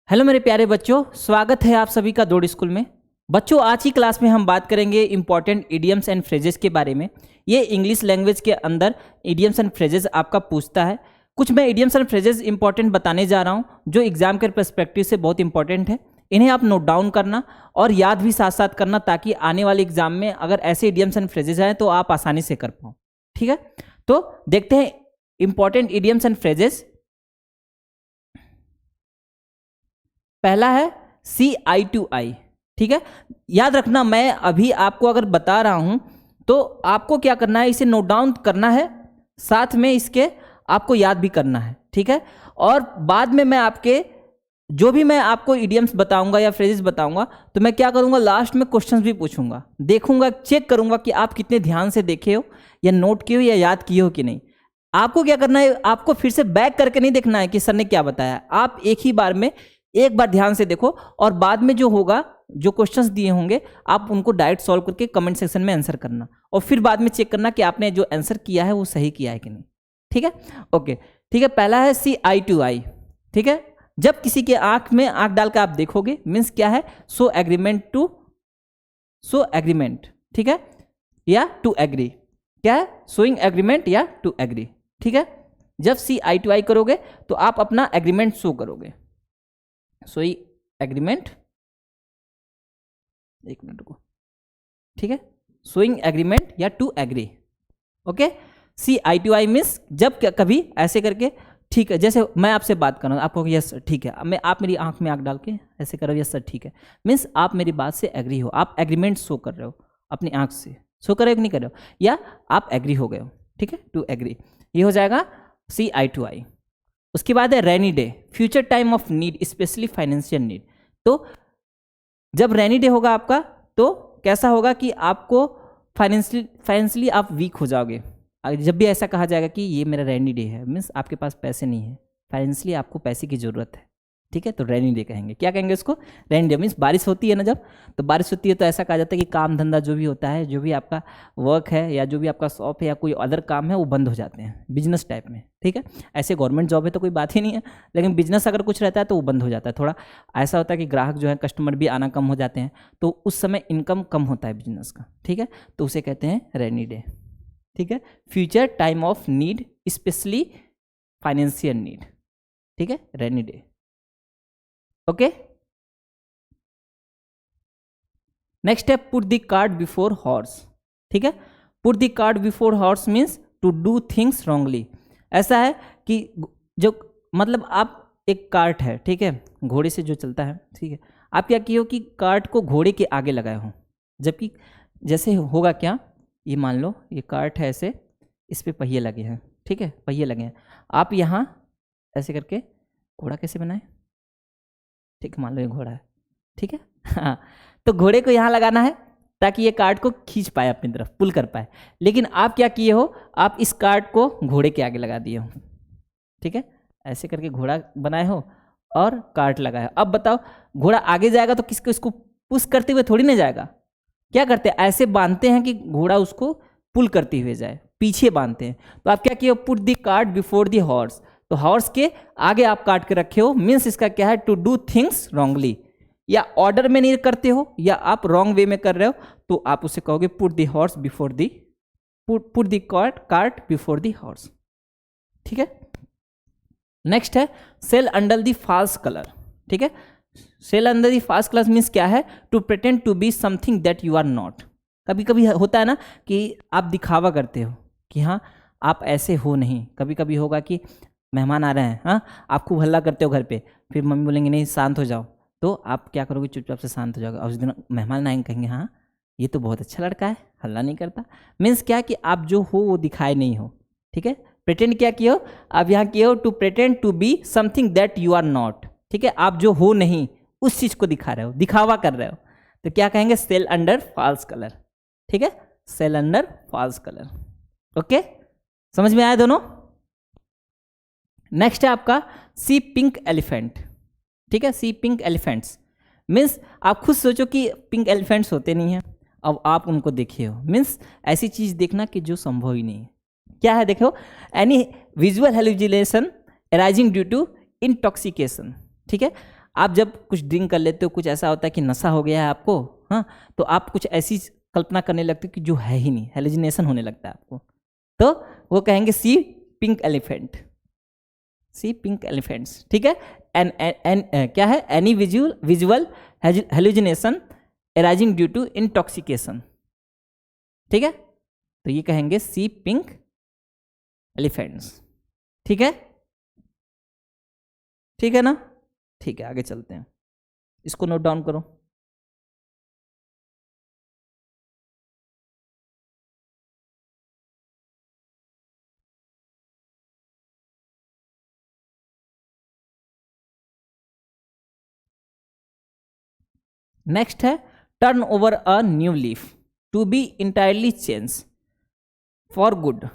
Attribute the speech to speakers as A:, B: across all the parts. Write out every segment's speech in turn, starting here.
A: Hello मेरे प्यारे बच्चों, स्वागत है आप सभी का दौड़ स्कूल में। बच्चों, आज की क्लास में हम बात करेंगे इंपॉर्टेंट इडियम्स एंड फ्रेजेस के बारे में। ये इंग्लिश लैंग्वेज के अंदर इडियम्स एंड फ्रेजेस आपका पूछता है। कुछ मैं इडियम्स एंड फ्रेजेस इंपॉर्टेंट बताने जा रहा हूँ जो एग्जाम के पर्सपेक्टिव से बहुत इंपॉर्टेंट है। इन्हें आप नोट डाउन करना और याद भी साथ साथ करना, ताकि आने वाले एग्जाम में अगर ऐसे इडियम्स एंड फ्रेजेस आए तो आप आसानी से कर पाओ। ठीक है, तो देखते हैं इंपॉर्टेंट इडियम्स एंड फ्रेजेस। पहला है सी आई टू आई। ठीक है, याद रखना, मैं अभी आपको अगर बता रहा हूं तो आपको क्या करना है, इसे नोट डाउन करना है, साथ में इसके आपको याद भी करना है। ठीक है, और बाद में मैं आपके जो भी मैं आपको इडियम्स बताऊंगा या फ्रेजेस बताऊंगा तो मैं क्या करूंगा, लास्ट में क्वेश्चंस भी पूछूंगा, देखूंगा, चेक करूंगा कि आप कितने ध्यान से देखे हो या नोट किए हो या याद किए हो कि नहीं। आपको क्या करना है, आपको फिर से बैक करके नहीं देखना है कि सर ने क्या बताया। आप एक ही बार में एक बार ध्यान से देखो और बाद में जो होगा, जो क्वेश्चंस दिए होंगे, आप उनको डायरेक्ट सॉल्व करके कमेंट सेक्शन में आंसर करना और फिर बाद में चेक करना कि आपने जो आंसर किया है वो सही किया है कि नहीं। ठीक है, ओके। ठीक है, पहला है सी आई टू आई। ठीक है, जब किसी के आंख में आंख डाल कर आप देखोगे, मीन्स क्या है, सो एग्रीमेंट टू सो एग्रीमेंट। ठीक है, या टू एग्री, क्या है, सोइंग एग्रीमेंट या टू एग्री। ठीक है, जब सी आई टू आई करोगे तो आप अपना एग्रीमेंट शो करोगे। सोई एग्रीमेंट, एक मिनट को। ठीक है, सोइंग एग्रीमेंट या to agree. Okay, see eye to eye means जब कभी ऐसे करके, ठीक है, जैसे मैं आपसे बात कर रहा हूँ, आपको यस सर ठीक है, मैं आप मेरी आंख में आंख डाल के ऐसे करो, यस सर ठीक है, मीन्स आप मेरी बात से एग्री हो, आप एग्रीमेंट शो कर रहे हो अपनी आंख से। शो कर रहे हो कि नहीं कर रहे हो, या आप एग्री हो गए हो। ठीक है, टू एग्री, ये हो जाएगा सी आई टू आई। उसके बाद है rainy day, future time of need, specially financial need. तो जब रेनी डे होगा आपका तो कैसा होगा कि आपको फाइनेंशियली आप वीक हो जाओगे। जब भी ऐसा कहा जाएगा कि ये मेरा रेनी डे है, मीन्स आपके पास पैसे नहीं है, फाइनेंशियली आपको पैसे की ज़रूरत है। ठीक है, तो रेनी डे कहेंगे। क्या कहेंगे उसको, रेनी डे। मीन्स बारिश होती है ना, जब तो बारिश होती है तो ऐसा कहा जाता है कि काम धंधा जो भी होता है, जो भी आपका वर्क है या जो भी आपका शॉप है या कोई अदर काम है, वो बंद हो जाते हैं, बिजनेस टाइप में। ठीक है, ऐसे गवर्नमेंट जॉब है तो कोई बात ही नहीं है, लेकिन बिजनेस अगर कुछ रहता है तो वो बंद हो जाता है। थोड़ा ऐसा होता है कि ग्राहक जो है, कस्टमर भी आना कम हो जाते हैं, तो उस समय इनकम कम होता है बिजनेस का। ठीक है, तो उसे कहते हैं रेनी डे। ठीक है, future time of need, specially financial need. ठीक है, रेनी डे। ओके, नेक्स्ट है put the cart before horse. ठीक है, put the cart before horse means to do things wrongly. ऐसा है कि जो मतलब आप एक कार्ट है, ठीक है, घोड़े से जो चलता है, ठीक है, आप क्या किए हो कि कार्ट को घोड़े के आगे लगाए हो, जबकि जैसे होगा क्या, ये मान लो ये कार्ट है, ऐसे इस पे पहिए लगे हैं। ठीक है, पहिए लगे हैं, आप यहाँ ऐसे करके घोड़ा कैसे बनाए, ठीक है, मान लो ये घोड़ा है। ठीक है, हाँ, तो घोड़े को यहाँ लगाना है ताकि ये कार्ट को खींच पाए अपनी तरफ, पुल कर पाए। लेकिन आप क्या किए हो, आप इस कार्ट को घोड़े के आगे लगा दिए हो। ठीक है, ऐसे करके घोड़ा बनाए हो और कार्ट लगाया। अब बताओ, घोड़ा आगे जाएगा तो किसको, इसको पुश करते हुए थोड़ी ना जाएगा। क्या करते हैं, ऐसे बांधते हैं कि घोड़ा उसको पुल करते हुए जाए, पीछे बांधते हैं। तो आप क्या किए हो, put the cart before the horse, तो हॉर्स के आगे आप काट के रखे हो। मीन्स इसका क्या है, टू डू थिंग्स रॉन्गली, या ऑर्डर में नहीं करते हो या आप रॉन्ग वे में कर रहे हो, तो आप उसे कहोगे put the horse before the, put the cart before the horse. ठीक है, नेक्स्ट है sail under the false colour. ठीक है, sail under the false colour means क्या है, to pretend to be something that you are not. कभी कभी होता है ना कि आप दिखावा करते हो कि हाँ आप ऐसे हो नहीं। कभी कभी होगा कि मेहमान आ रहे हैं, हाँ, आप खूब हल्ला करते हो घर पे, फिर मम्मी बोलेंगे नहीं शांत हो जाओ, तो आप क्या करोगे, चुपचाप से शांत हो जाओगे। और उस दिन मेहमान आएंगे, कहेंगे हाँ ये तो बहुत अच्छा लड़का है, हल्ला नहीं करता। मीन्स क्या कि आप जो हो वो दिखाए नहीं हो। ठीक है, प्रिटेंड क्या किए हो, आप यहाँ किए हो to pretend to be something that you are not. ठीक है, आप जो हो नहीं उस चीज़ को दिखा रहे हो, दिखावा कर रहे हो, तो क्या कहेंगे, सेल अंडर फॉल्स कलर। ठीक है, sail under false colour. Okay, समझ में आया दोनों। नेक्स्ट है आपका सी पिंक एलिफेंट। ठीक है, सी पिंक एलिफेंट्स मीन्स आप खुद सोचो कि पिंक एलिफेंट्स होते नहीं हैं, अब आप उनको देखे हो। मीन्स ऐसी चीज़ देखना कि जो संभव ही नहीं है। क्या है, देखो, any visual hallucination arising due to intoxication. ठीक है, आप जब कुछ ड्रिंक कर लेते हो, कुछ ऐसा होता है कि नशा हो गया है आपको, हाँ, तो आप कुछ ऐसी कल्पना करने लगते हो कि जो है ही नहीं, हेलुसिनेशन होने लगता है आपको, तो वो कहेंगे see pink elephant, see pink elephants, ठीक है। एन क्या है, any visual hallucination arising due to intoxication, ठीक है, तो ये कहेंगे सी पिंक एलिफेंट्स, ठीक है, ठीक है ना, ठीक है, आगे चलते हैं, इसको नोट डाउन करो। नेक्स्ट है turn over a new leaf, to be entirely change for good,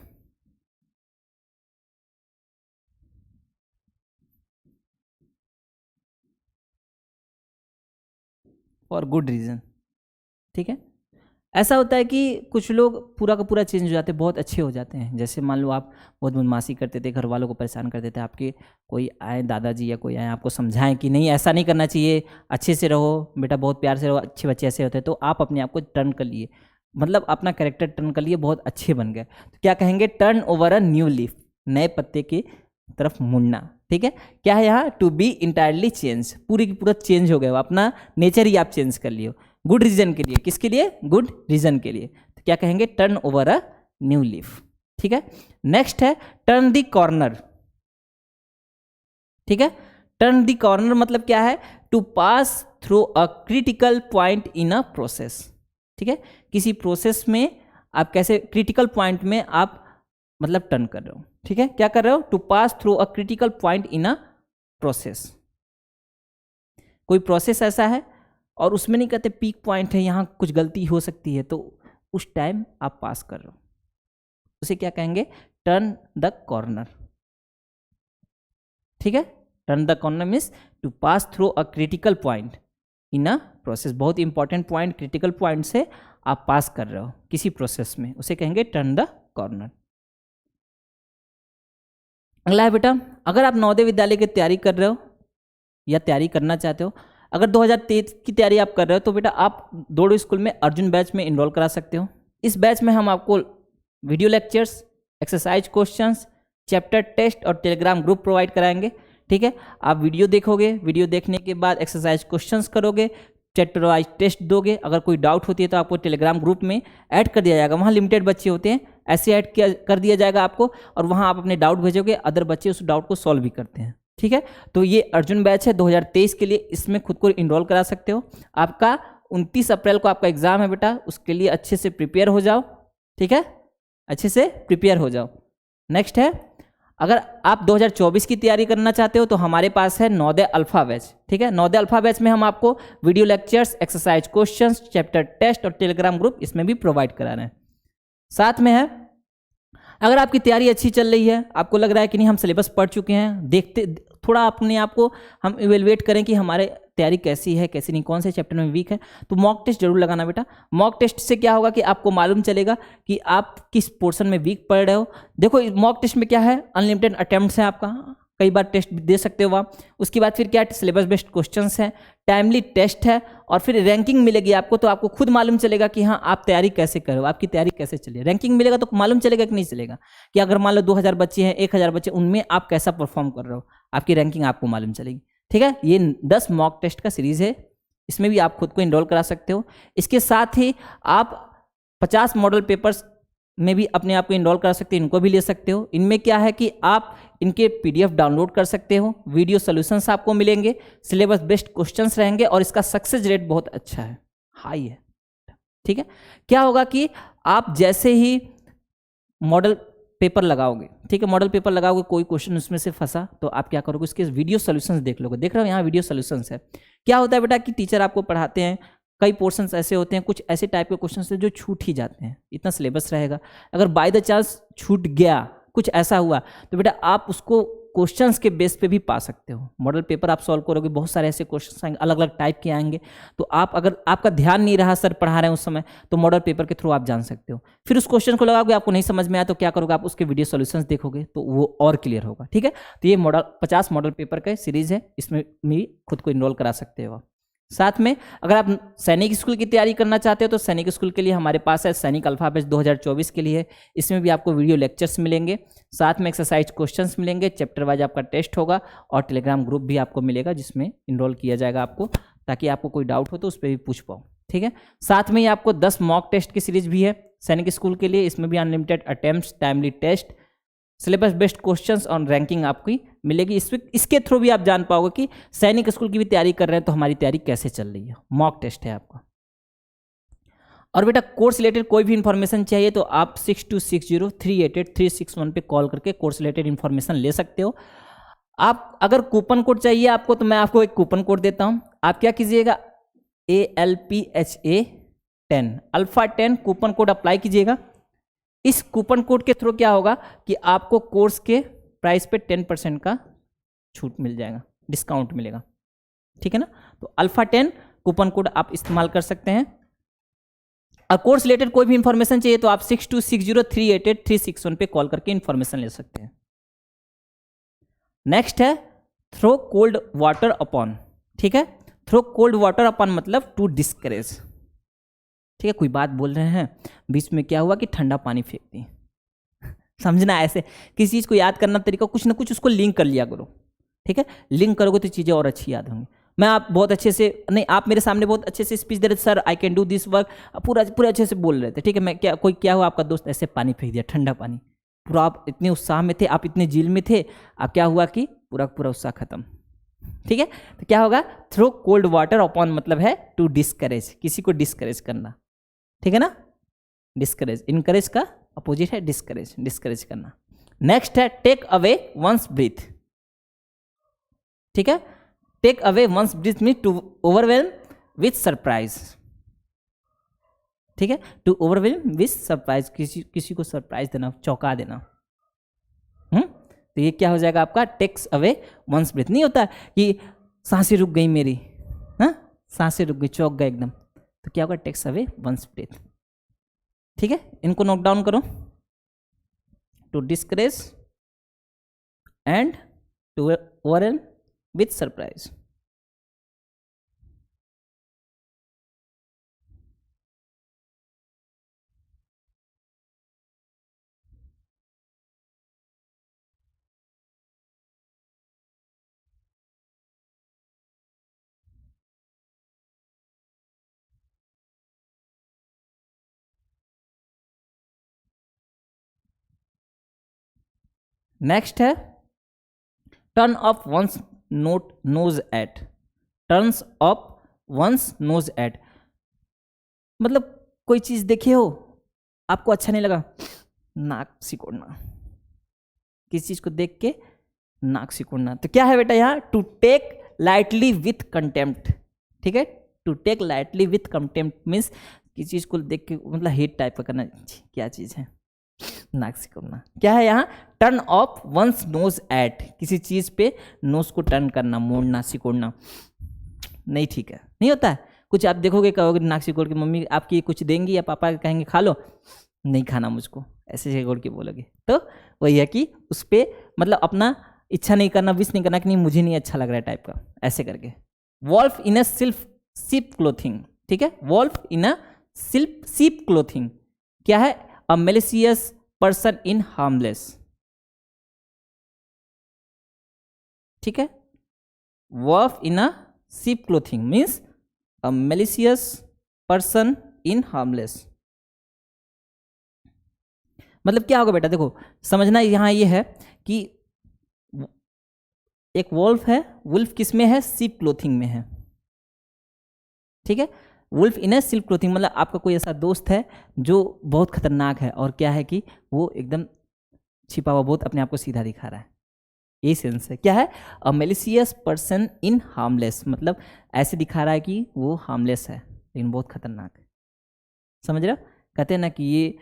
A: for good reason, ठीक है। ऐसा होता है कि कुछ लोग पूरा का पूरा चेंज हो जाते हैं, बहुत अच्छे हो जाते हैं। जैसे मान लो आप बहुत बदमाशी करते थे, घर वालों को परेशान करते थे, आपके कोई आए दादाजी या कोई आए आपको समझाएं कि नहीं ऐसा नहीं करना चाहिए, अच्छे से रहो बेटा, बहुत प्यार से रहो, अच्छे बच्चे ऐसे होते हैं, तो आप अपने आप को टर्न कर लिए, मतलब अपना कैरेक्टर टर्न कर लिए, बहुत अच्छे बन गए, तो क्या कहेंगे, turn over a new leaf, नए पत्ते की तरफ मुड़ना, ठीक है। क्या है यहाँ, टू बी इंटायरली चेंज, पूरी की पूरा चेंज हो गए हो, अपना नेचर ही आप चेंज कर लियो, गुड रीजन के लिए, किसके लिए, गुड रीजन के लिए, तो क्या कहेंगे, turn over a new leaf, ठीक है। नेक्स्ट है टर्न द कॉर्नर, ठीक है। टर्न द कॉर्नर मतलब क्या है, to pass through a critical point in a process, ठीक है, किसी प्रोसेस में आप कैसे क्रिटिकल पॉइंट में आप मतलब टर्न कर रहे हो, ठीक है, क्या कर रहे हो, to pass through a critical point in a process, कोई प्रोसेस ऐसा है और उसमें नहीं कहते पीक पॉइंट है, यहाँ कुछ गलती हो सकती है, तो उस टाइम आप पास कर रहे हो, उसे क्या कहेंगे, टर्न द कॉर्नर, ठीक है। Turn the corner means to pass through a critical point in a process, बहुत इंपॉर्टेंट पॉइंट, क्रिटिकल पॉइंट से आप पास कर रहे हो किसी प्रोसेस में, उसे कहेंगे टर्न द कॉर्नर। अगला है बेटा, अगर आप नवोदय विद्यालय की तैयारी कर रहे हो या तैयारी करना चाहते हो, अगर 2023 की तैयारी आप कर रहे हो, तो बेटा आप दौड़ो स्कूल में अर्जुन बैच में इनरोल करा सकते हो। इस बैच में हम आपको video lectures, exercise questions, chapter test और टेलीग्राम ग्रुप प्रोवाइड कराएंगे, ठीक है। आप वीडियो देखोगे, वीडियो देखने के बाद एक्सरसाइज क्वेश्चंस करोगे, चैप्टर वाइज टेस्ट दोगे, अगर कोई डाउट होती है तो आपको टेलीग्राम ग्रुप में ऐड कर दिया जाएगा, वहाँ लिमिटेड बच्चे होते हैं, ऐसे ऐड कर दिया जाएगा आपको, और वहाँ आप अपने डाउट भेजोगे, अदर बच्चे उस डाउट को सॉल्व भी करते हैं, ठीक है। तो ये अर्जुन बैच है 2023 के लिए, इसमें खुद को इनरोल करा सकते हो। आपका 29 अप्रैल को आपका एग्जाम है बेटा, उसके लिए अच्छे से प्रिपेयर हो जाओ, ठीक है, अच्छे से प्रिपेयर हो जाओ। नेक्स्ट है, अगर आप 2024 की तैयारी करना चाहते हो तो हमारे पास है नवोदय अल्फा बैच, ठीक है। नवोदय अल्फा बैच में हम आपको video lectures, exercise questions, chapter test और टेलीग्राम ग्रुप इसमें भी प्रोवाइड करा रहे हैं। साथ में है, अगर आपकी तैयारी अच्छी चल रही है, आपको लग रहा है कि नहीं हम सिलेबस पढ़ चुके हैं, देखते थोड़ा अपने आप को हम इवेलुएट करें कि हमारे तैयारी कैसी है कैसी नहीं, कौन से चैप्टर में वीक है, तो मॉक टेस्ट जरूर लगाना बेटा। मॉक टेस्ट से क्या होगा कि आपको मालूम चलेगा कि आप किस पोर्शन में वीक पढ़ रहे हो। देखो मॉक टेस्ट में क्या है, अनलिमिटेड अटेम्प्ट्स है आपका, कई बार टेस्ट दे सकते हो आप। उसके बाद फिर क्या, सिलेबस बेस्ड क्वेश्चंस हैं, टाइमली टेस्ट है, और फिर रैंकिंग मिलेगी आपको, तो आपको खुद मालूम चलेगा कि हाँ आप तैयारी कैसे करो, आपकी तैयारी कैसे चली। रैंकिंग मिलेगा तो मालूम चलेगा कि नहीं चलेगा, कि अगर मान लो 2000 बच्चे हैं, 1000 बच्चे, उनमें आप कैसा परफॉर्म कर रहे हो, आपकी रैंकिंग आपको मालूम चलेगी, ठीक है। ये 10 मॉक टेस्ट का सीरीज है, इसमें भी आप खुद को इनरोल करा सकते हो। इसके साथ ही आप 50 मॉडल पेपर्स में भी अपने आप को इनरोल करा सकते हो, इनको भी ले सकते हो। इनमें क्या है कि आप इनके PDF डाउनलोड कर सकते हो, वीडियो सॉल्यूशंस आपको मिलेंगे, सिलेबस बेस्ड क्वेश्चंस रहेंगे, और इसका सक्सेस रेट बहुत अच्छा है, हाई है, ठीक है। क्या होगा कि आप जैसे ही मॉडल पेपर लगाओगे, ठीक है, मॉडल पेपर लगाओगे, कोई क्वेश्चन उसमें से फंसा तो आप क्या करोगे, उसके वीडियो सॉल्यूशंस देख लोगे। देख रहे हो यहाँ वीडियो सॉल्यूशंस है। क्या होता है बेटा कि टीचर आपको पढ़ाते हैं, कई पोर्शंस ऐसे होते हैं, कुछ ऐसे टाइप के क्वेश्चन है जो छूट ही जाते हैं, इतना सिलेबस रहेगा, अगर बाय द चांस छूट गया, कुछ ऐसा हुआ, तो बेटा आप उसको क्वेश्चंस के बेस पे भी पा सकते हो। मॉडल पेपर आप सॉल्व करोगे, बहुत सारे ऐसे क्वेश्चंस आएंगे, अलग अलग टाइप के आएंगे, तो आप अगर आपका ध्यान नहीं रहा, सर पढ़ा रहे हैं उस समय, तो मॉडल पेपर के थ्रू आप जान सकते हो। फिर उस क्वेश्चन को लगाओगे, आपको नहीं समझ में आया तो क्या करोगे, आप उसके वीडियो सॉल्यूशंस देखोगे तो वो और क्लियर होगा। ठीक है, तो ये 50 मॉडल पेपर का सीरीज है, इसमें भी खुद को इनरोल करा सकते हो। साथ में अगर आप सैनिक स्कूल की तैयारी करना चाहते हो तो सैनिक स्कूल के लिए हमारे पास है सैनिक अल्फा बैच 2024 के लिए। इसमें भी आपको वीडियो लेक्चर्स मिलेंगे, साथ में एक्सरसाइज क्वेश्चंस मिलेंगे, चैप्टर वाइज आपका टेस्ट होगा और टेलीग्राम ग्रुप भी आपको मिलेगा जिसमें इनरोल किया जाएगा आपको, ताकि आपको कोई डाउट हो तो उस पर भी पूछ पाओ। ठीक है, साथ में ही आपको 10 मॉक टेस्ट की सीरीज भी है सैनिक स्कूल के लिए। इसमें भी unlimited attempts, timely test, syllabus based questions और रैंकिंग आपकी मिलेगी। इसके थ्रू भी आप जान पाओगे कि सैनिक स्कूल की भी तैयारी कर रहे हैं तो हमारी तैयारी कैसे चल रही है। मॉक टेस्ट है आपका। और बेटा कोर्स रिलेटेड कोई भी इंफॉर्मेशन चाहिए तो आप 6260388361 पे कॉल करके कोर्स रिलेटेड इंफॉर्मेशन ले सकते हो। आप अगर कूपन कोड चाहिए आपको तो मैं आपको एक कूपन कोड देता हूं। आप क्या कीजिएगा, ALPHA10 alpha 10 coupon code apply कीजिएगा। इस कूपन कोड के थ्रू क्या होगा कि आपको कोर्स के प्राइस पे 10% का छूट मिल जाएगा, डिस्काउंट मिलेगा। ठीक है ना, तो अल्फा 10 कूपन कोड आप इस्तेमाल कर सकते हैं। और कोर्स रिलेटेड कोई भी इंफॉर्मेशन चाहिए तो आप 6260388361 पे कॉल करके इंफॉर्मेशन ले सकते हैं। नेक्स्ट है थ्रो कोल्ड वाटर अपॉन। ठीक है, थ्रो कोल्ड वाटर अपॉन मतलब टू डिस्करेज। ठीक है, कोई बात बोल रहे हैं, बीच में क्या हुआ कि ठंडा पानी फेंक दी। समझना, ऐसे किसी चीज़ को याद करना तरीका, कुछ ना कुछ उसको लिंक कर लिया करो। ठीक है, लिंक करोगे तो चीज़ें और अच्छी याद होंगी। मैं आप बहुत अच्छे से नहीं, आप मेरे सामने बहुत अच्छे से स्पीच दे रहे थे, sir I can do this work, पूरा अच्छे से बोल रहे थे। ठीक है, मैं क्या हुआ, आपका दोस्त ऐसे पानी फेंक दिया, ठंडा पानी, पूरा आप इतने उत्साह में थे, आप इतने जील में थे, अब क्या हुआ कि पूरा उत्साह खत्म। ठीक है, तो क्या होगा, थ्रो कोल्ड वाटर अपॉन मतलब है टू डिस्करेज, किसी को डिस्करेज करना। ठीक है ना, डिस्करेज, इनकरेज का अपोजिट है डिस्करेज, डिस्करेज करना। नेक्स्ट है टेक अवे वंस ब्रीथ। ठीक है, take away one's breath mean to overwhelm with surprise. ठीक है, टू ओवरवेलम विथ सरप्राइज, किसी को सरप्राइज देना, चौंका देना। तो ये क्या हो जाएगा आपका, टेक्स अवे वंस ब्रीथ। नहीं होता कि सांसें रुक गई मेरी, सांसें रुक गई, चौंक गए एकदम, तो क्या होगा, टेक्स अवे वंस ब्रीथ। ठीक है, इनको नोट डाउन करो, to discourage and to overwhelm with surprise. Next है turn off one's nose at, turns off one's nose at मतलब कोई चीज देखे हो, आपको अच्छा नहीं लगा, नाक सिकोड़ना, किसी चीज को देख के नाक सिकोड़ना, तो क्या है बेटा यहाँ, to take lightly with contempt. ठीक है, to take lightly with contempt means किसी चीज को देख के मतलब हेट टाइप का करना, क्या चीज है, नाक सिकोड़ना। क्या है यहाँ, turn off one's nose at, किसी चीज पे नोज को टर्न करना, मोड़ना, सिकोड़ना, नहीं ठीक है, नहीं होता है। कुछ आप देखोगे, कहोगे नाक सिकोड़ के मम्मी आपकी कुछ देंगी या पापा कहेंगे खा लो, नहीं खाना मुझको, ऐसे सिकोड़ के बोलोगे, तो वही है कि उस पर मतलब अपना इच्छा नहीं करना, विश नहीं करना कि नहीं मुझे नहीं अच्छा लग रहा है टाइप का, ऐसे करके। Wolf in a sheep clothing. ठीक है, wolf in a sheep clothing क्या है, a malicious person in harmless. ठीक है, wolf in a sheep clothing means a malicious person in harmless. मतलब क्या होगा बेटा, देखो समझना यहाँ ये है कि एक वोल्फ है, वुल्फ किस में है, सिप क्लोथिंग में है। ठीक है, वुल्फ इन ए सिल्क क्लोथिंग मतलब आपका कोई ऐसा दोस्त है जो बहुत खतरनाक है और क्या है कि वो एकदम छिपा हुआ बहुत अपने आप को सीधा दिखा रहा है, ये सेंस है। क्या है, a malicious person in harmless मतलब ऐसे दिखा रहा है कि वो हार्मलेस है लेकिन बहुत खतरनाक है। समझ रहे हो, कहते हैं ना कि ये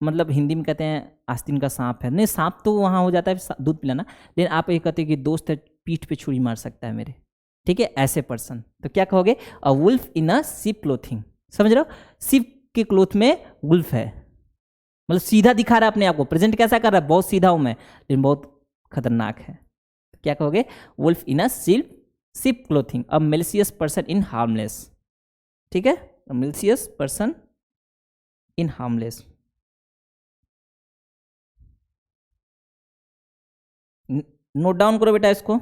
A: मतलब हिंदी में कहते हैं आस्तीन का सांप है, नहीं सांप तो वहाँ हो जाता है दूध पिलाना, लेकिन आप ये कहते हैं कि दोस्त है पीठ पे छुरी मार सकता है मेरे, ठीक है, ऐसे पर्सन, तो क्या कहोगे, a wolf in a sheep clothing. समझ रहे हो, शिप के क्लोथ में वुल्फ है, मतलब सीधा दिखा रहा है अपने आप को, प्रेजेंट कैसा कर रहा है, बहुत सीधा हूं मैं लेकिन बहुत खतरनाक है, तो क्या कहोगे, wolf in a sheep clothing, a malicious person in harmless, ठीक है, a malicious person in harmless. Note down करो बेटा इसको।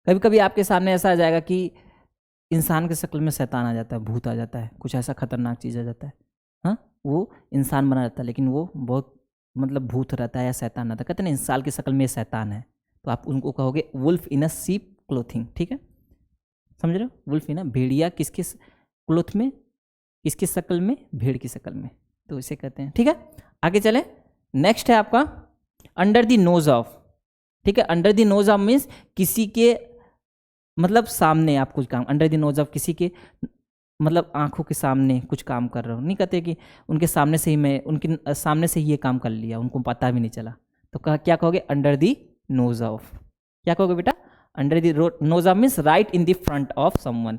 A: कभी कभी आपके सामने ऐसा आ जाएगा कि इंसान के शक्ल में शैतान आ जाता है, भूत आ जाता है, कुछ ऐसा खतरनाक चीज़ आ जाता है, हाँ, वो इंसान बना रहता है लेकिन वो बहुत मतलब भूत रहता है या शैतान रहता है, कहते हैं ना इंसान की शक्ल में शैतान है, तो आप उनको कहोगे wolf in a sheep clothing, ठीक है, समझ रहे हो, वुल्फ इन अ, भेड़िया किसके क्लोथ में, किसकी शक्ल में, भेड़ की शक्ल में, तो इसे कहते हैं, ठीक है। आगे चलें, नेक्स्ट है आपका अंडर द नोज ऑफ, ठीक है, under the nose of means किसी के मतलब सामने आप कुछ काम, अंडर द नोज ऑफ किसी के मतलब आंखों के सामने कुछ काम कर रहा हूँ, नहीं कहते कि उनके सामने से ही मैं उनके सामने से ही ये काम कर लिया, उनको पता भी नहीं चला, तो क्या कहोगे, अंडर द नोज ऑफ, क्या कहोगे बेटा, under the nose of means right in the front of someone,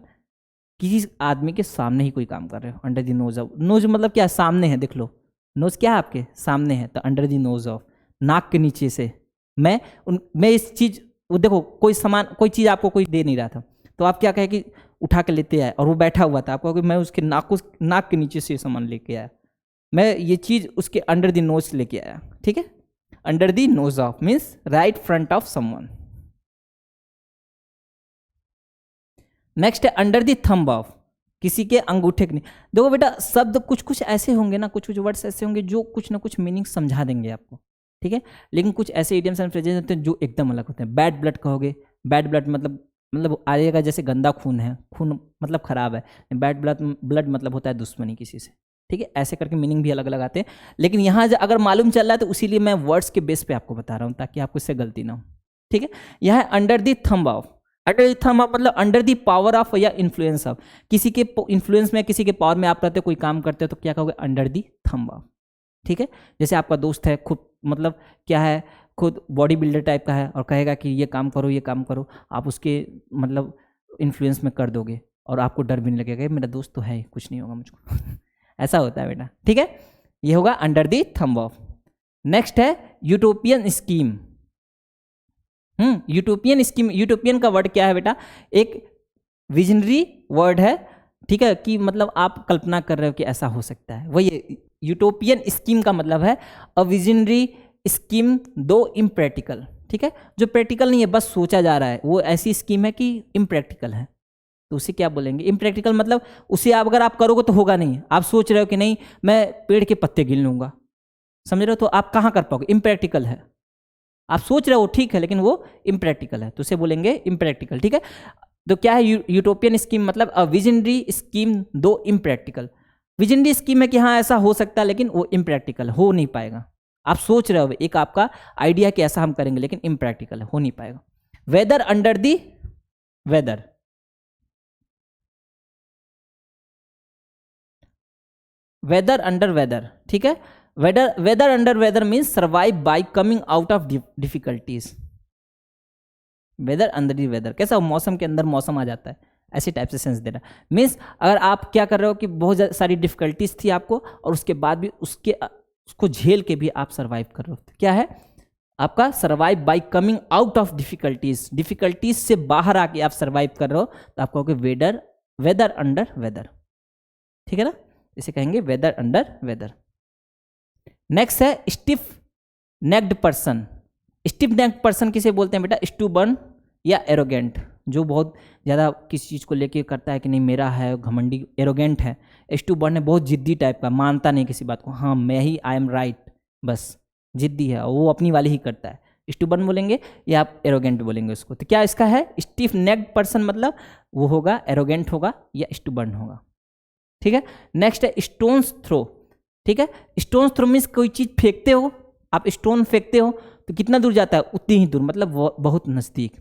A: किसी आदमी के सामने ही कोई काम कर रहे हो, under the nose of, nose मतलब क्या, सामने है, देख लो नोज क्या है आपके सामने है, तो अंडर द नोज ऑफ, नाक के नीचे से, मैं इस चीज, वो देखो कोई सामान कोई चीज़ आपको कोई दे नहीं रहा था, तो आप क्या कहे कि उठा के लेते आए और वो बैठा हुआ था, आपको कि मैं उसके नाक के नीचे से सामान लेके आया, मैं ये चीज़ उसके अंडर द नोज लेके आया, ठीक है, under the nose of means right front of someone. Next है अंडर द थंब ऑफ, किसी के अंगूठे के, देखो बेटा शब्द कुछ कुछ ऐसे होंगे ना, कुछ कुछ वर्ड्स ऐसे होंगे जो कुछ ना कुछ मीनिंग समझा देंगे आपको, ठीक है, लेकिन कुछ ऐसे इडियम्स एंड फ्रेजेस होते हैं जो एकदम अलग होते हैं। बैड ब्लड कहोगे, बैड ब्लड मतलब आएगा जैसे गंदा खून है, खून मतलब खराब है, बैड ब्लड मतलब होता है दुश्मनी किसी से, ठीक है, ऐसे करके मीनिंग भी अलग अलग आते हैं, लेकिन यहाँ अगर मालूम चल रहा है तो इसीलिए मैं वर्ड्स के बेस पे आपको बता रहा हूँ ताकि आपको इससे गलती ना हो, ठीक है। यह है under the thumb of, under the thumb of मतलब अंडर द पावर ऑफ या इन्फ्लुएंस ऑफ, किसी के इन्फ्लुएंस में किसी के पावर में आप रहते हो, कोई काम करते हो तो क्या कहोगे, अंडर द थंब ऑफ, ठीक है। जैसे आपका दोस्त है खुद मतलब क्या है, खुद बॉडी बिल्डर टाइप का है और कहेगा कि ये काम करो ये काम करो, आप उसके मतलब इन्फ्लुएंस में कर दोगे और आपको डर भी नहीं लगेगा, मेरा दोस्त तो है कुछ नहीं होगा मुझको ऐसा होता है बेटा, ठीक है, ये होगा under the thumb of. Next है utopian scheme, utopian scheme, utopian का वर्ड क्या है बेटा, एक विजनरी वर्ड है, ठीक है, कि मतलब आप कल्पना कर रहे हो कि ऐसा हो सकता है, वही यूटोपियन स्कीम का मतलब है अ विजनरी स्कीम दो इम्प्रैक्टिकल, ठीक है, जो प्रैक्टिकल नहीं है बस सोचा जा रहा है, वो ऐसी स्कीम है कि इम्प्रैक्टिकल है, तो उसे क्या बोलेंगे, इम्प्रैक्टिकल मतलब उसे आप अगर आप करोगे तो होगा नहीं, आप सोच रहे हो कि नहीं मैं पेड़ के पत्ते गिन लूंगा, समझ रहे हो, तो आप कहाँ कर पाओगे, इम्प्रैक्टिकल है, आप सोच रहे हो ठीक है लेकिन वो इम्प्रैक्टिकल है, तो उसे बोलेंगे इम्प्रैक्टिकल, ठीक है। तो क्या है यूटोपियन स्कीम, मतलब अ विजनरी स्कीम दो इम्प्रैक्टिकल, विजनरी स्कीम है कि हाँ ऐसा हो सकता है लेकिन वो इम्प्रैक्टिकल हो नहीं पाएगा, आप सोच रहे हो एक आपका आइडिया कि ऐसा हम करेंगे लेकिन इम्प्रैक्टिकल है, हो नहीं पाएगा। Weather under the weather, weather under weather, ठीक है, weather under weather means survive by coming out of difficulties, weather under the weather कैसा, मौसम के अंदर मौसम आ जाता है, ऐसे टाइप से सेंस दे रहा है, मीन्स अगर आप क्या कर रहे हो कि बहुत सारी डिफिकल्टीज थी आपको और उसके बाद भी उसको झेल के भी आप सर्वाइव कर रहे हो, तो क्या है आपका survive by coming out of difficulties, difficulties से बाहर आके आप सर्वाइव कर रहे हो, तो आप कहोगे वेदर अंडर वेदर, ठीक है ना, इसे कहेंगे वेदर अंडर वेदर। नेक्स्ट है stiff necked person, stiff necked person किसे बोलते हैं बेटा, स्टूबर्न या एरोगेंट, जो बहुत ज़्यादा किसी चीज़ को लेके करता है कि नहीं मेरा है, घमंडी एरोगेंट है, स्टूबर्न है बहुत जिद्दी टाइप का, मानता नहीं किसी बात को, हाँ मैं ही आई एम राइट, बस जिद्दी है वो अपनी वाली ही करता है, स्टूबर्न बोलेंगे या आप एरोगेंट बोलेंगे उसको, तो क्या इसका है स्टिफ नेक्ड पर्सन मतलब वो होगा एरोगेंट होगा या स्टूबर्न होगा, ठीक है। नेक्स्ट है स्टोन्स थ्रो, ठीक है। स्टोन थ्रो मीन्स कोई चीज़ फेंकते हो, आप स्टोन फेंकते हो तो कितना दूर जाता है, उतनी ही दूर, मतलब बहुत नज़दीक,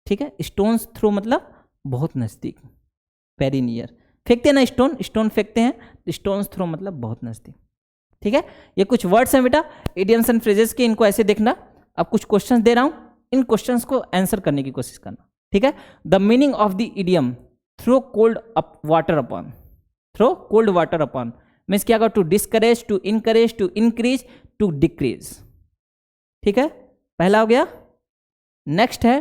A: ठीक है। स्टोन थ्रो मतलब बहुत नज़दीक, वेरी नियर। फेंकते हैं ना स्टोन, स्टोन फेंकते हैं, स्टोन थ्रो मतलब बहुत नज़दीक, ठीक है। ये कुछ वर्ड्स हैं बेटा इडियम्स एंड फ्रेजेस के, इनको ऐसे देखना। अब कुछ क्वेश्चंस दे रहा हूं, इन क्वेश्चंस को आंसर करने की कोशिश करना, ठीक है। The meaning of the idiom throw cold water upon, throw cold water upon means क्या होगा, to discourage, to encourage, to increase, to decrease, ठीक है, पहला हो गया। नेक्स्ट है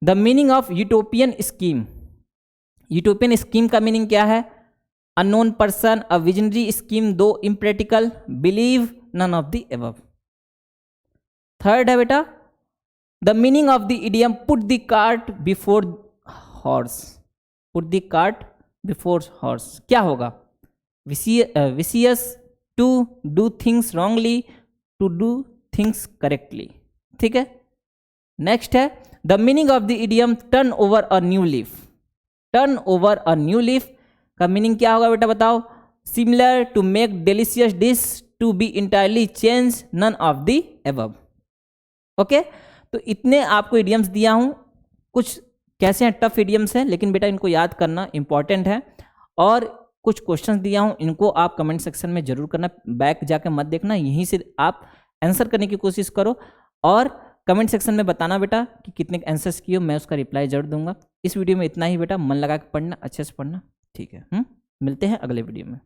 A: the meaning of utopian scheme. Utopian scheme का मीनिंग क्या है, unknown person, a visionary scheme, दो impractical, belief, none of the above. Third है बेटा the meaning of the idiom put the cart before horse, put the cart before horse क्या होगा, vicious, to do things wrongly, to do things correctly, ठीक है। Next है the meaning of the idiom turn over a new leaf, turn over a new leaf का meaning क्या होगा बेटा बताओ, similar, to make delicious dish, to be entirely change, none of the above. Okay, तो इतने आपको idioms दिया हूं, कुछ कैसे हैं टफ इडियम्स हैं, लेकिन बेटा इनको याद करना इंपॉर्टेंट है। और कुछ क्वेश्चंस दिया हूं, इनको आप कमेंट सेक्शन में जरूर करना, बैक जाकर मत देखना, यहीं से आप आंसर करने की कोशिश करो और कमेंट सेक्शन में बताना बेटा कि कितने आंसर्स किए, मैं उसका रिप्लाई जरूर दूंगा। इस वीडियो में इतना ही बेटा, मन लगा के पढ़ना, अच्छे से पढ़ना, ठीक है। मिलते हैं अगले वीडियो में।